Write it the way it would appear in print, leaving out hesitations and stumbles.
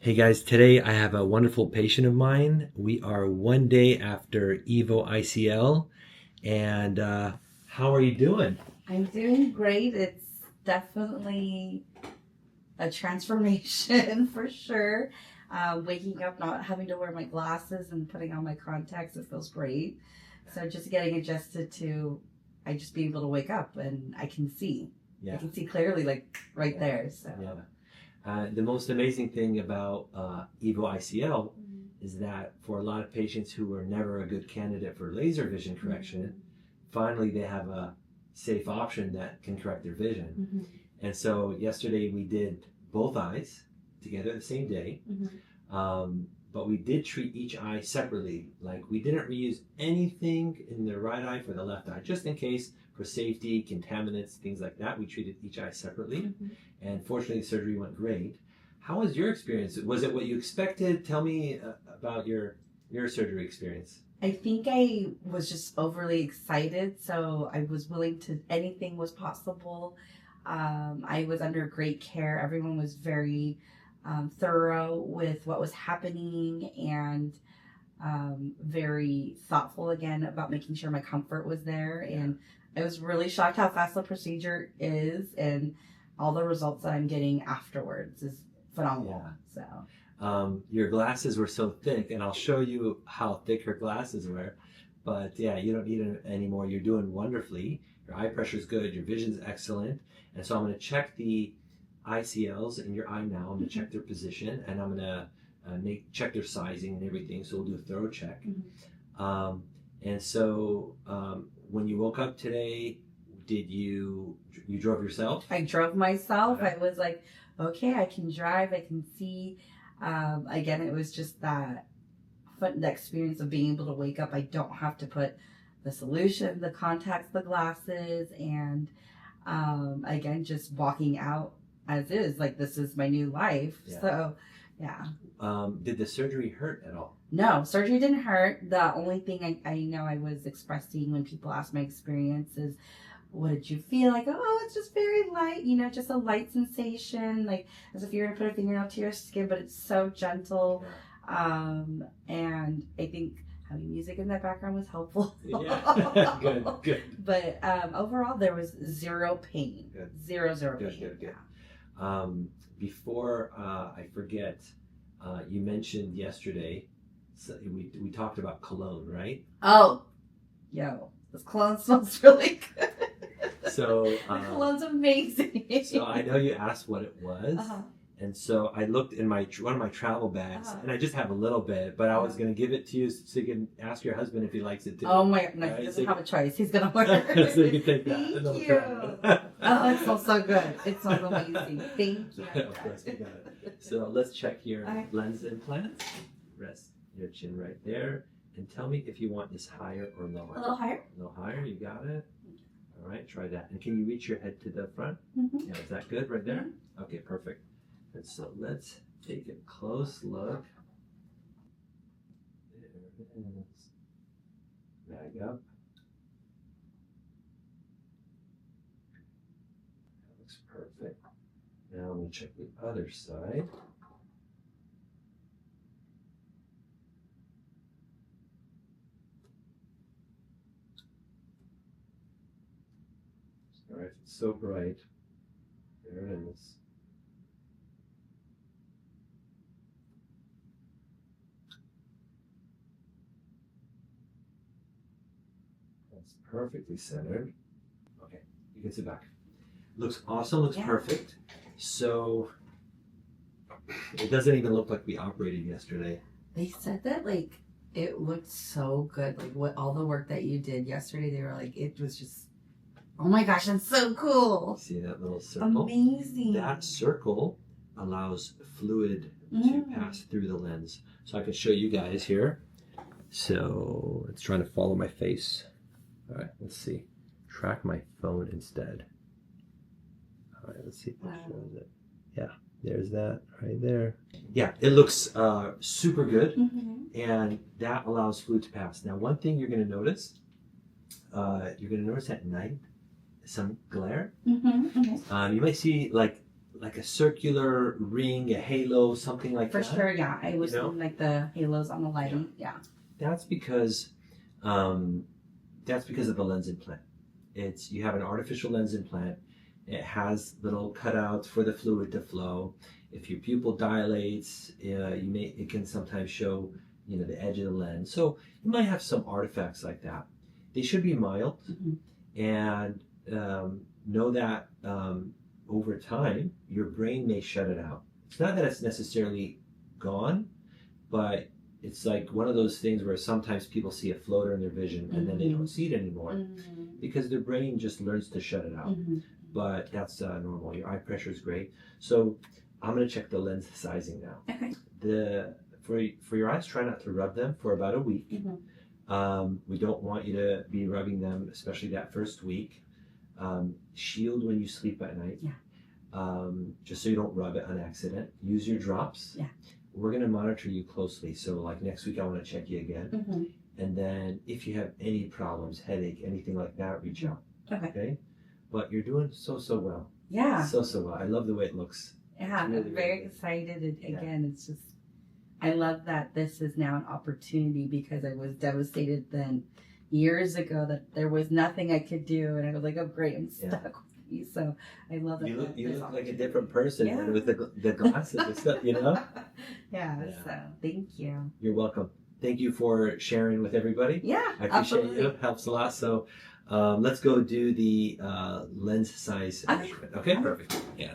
Hey guys, today I have a wonderful patient of mine. We are one day after EVO ICL, and how are you doing? I'm doing great. It's definitely a transformation for sure. Waking up, not having to wear my glasses and putting on my contacts, it feels great. So just getting adjusted to, I just being able to wake up and I can see. Yeah. I can see clearly, like right there. So. Yeah. The most amazing thing about EVO ICL is that for a lot of patients who were never a good candidate for laser vision correction, finally they have a safe option that can correct their vision. And so yesterday we did both eyes together the same day, but we did treat each eye separately. Like we didn't reuse anything in the right eye for the left eye, just in case for safety, contaminants, things like that. We treated each eye separately, and fortunately the surgery went great. How was your experience? Was it what you expected? Tell me about your surgery experience. I think I was just overly excited, so I was willing to, anything was possible. I was under great care. Everyone was very thorough with what was happening and very thoughtful again about making sure my comfort was there. And I was really shocked how fast the procedure is, and all the results that I'm getting afterwards is phenomenal. Yeah. So your glasses were so thick, and I'll show you how thick her glasses were. But yeah, you don't need them anymore. You're doing wonderfully. Your eye pressure is good. Your vision's excellent. And so I'm going to check the ICLs in your eye now. I'm going to check their position, and I'm going to check their sizing and everything. So we'll do a thorough check. And so when you woke up today, did you drove yourself? I drove myself. I was like, okay, I can drive, I can see. Again, it was just the experience of being able to wake up. I don't have to put the solution, the contacts, the glasses, and again, just walking out as is. Like, this is my new life. Yeah. So, yeah. Did the surgery hurt at all? No, surgery didn't hurt. The only thing I know I was expressing when people ask my experience is, what did you feel? Like, oh, it's just very light, just a light sensation, like as if you're gonna put a fingernail to your skin, but it's so gentle. And I think having music in that background was helpful. Yeah, good. But overall, there was zero pain. Good. Zero pain. Good. Before I forget, you mentioned yesterday, so we talked about cologne, right? Oh, this cologne smells really good. So the cologne's amazing. So I know you asked what it was, and so I looked in one of my travel bags, and I just have a little bit, but I was going to give it to you so you can ask your husband if he likes it too. Oh my God, no, he doesn't have a choice. He's going to order. So you can take that. Thank you. Oh, it smells so good. It smells amazing. Thank you. Of course, you got it. So let's check your lens implants. Rest your chin right there, and tell me if you want this higher or lower. A little higher. A little higher. You got it. All right, try that. And can you reach your head to the front? Yeah, is that good right there? Okay, perfect. And so let's take a close look. There it is. Bag up. That looks perfect. Now I'm going to check the other side. All right, it's so bright. There it is. That's perfectly centered. Okay, you can sit back. Looks awesome, looks perfect. So it doesn't even look like we operated yesterday. They said that it looked so good. Like what all the work that you did yesterday, they were like, it was just, oh my gosh, that's so cool. See that little circle? Amazing. That circle allows fluid to pass through the lens. So I can show you guys here. So it's trying to follow my face. All right, let's see. Track my phone instead. All right, let's see if it shows it. Yeah, there's that right there. Yeah, it looks super good, and that allows fluid to pass. Now, one thing you're going to notice at night, some glare. You might see like like a circular ring, a halo, something like For that? sure, yeah. I was You know? seeing like the halos on the lighting. Yeah. That's because of the lens implant. You have an artificial lens implant. It has little cutouts for the fluid to flow. If your pupil dilates, it can sometimes show the edge of the lens. So you might have some artifacts like that. They should be mild, and know that over time your brain may shut it out. It's not that it's necessarily gone, but it's like one of those things where sometimes people see a floater in their vision and then they don't see it anymore because their brain just learns to shut it out. But that's normal. Your eye pressure is great. So I'm going to check the lens sizing now. Okay. For your eyes, try not to rub them for about a week. We don't want you to be rubbing them, especially that first week. Shield when you sleep at night. Just so you don't rub it on accident. Use your drops. We're going to monitor you closely. So like next week, I want to check you again. And then if you have any problems, headache, anything like that, reach out. Okay? But you're doing so well. Yeah. So well. I love the way it looks. Yeah, really, I'm very really excited. Again, it's just, I love that this is now an opportunity because I was devastated then years ago that there was nothing I could do. And I was like, oh, great, I'm stuck with you. So I love that. You look like a different person with the glasses and stuff, Yeah, so thank you. You're welcome. Thank you for sharing with everybody. Yeah, I appreciate absolutely. you. It helps a lot. So let's go do the lens size measurement. Okay, perfect. Yeah.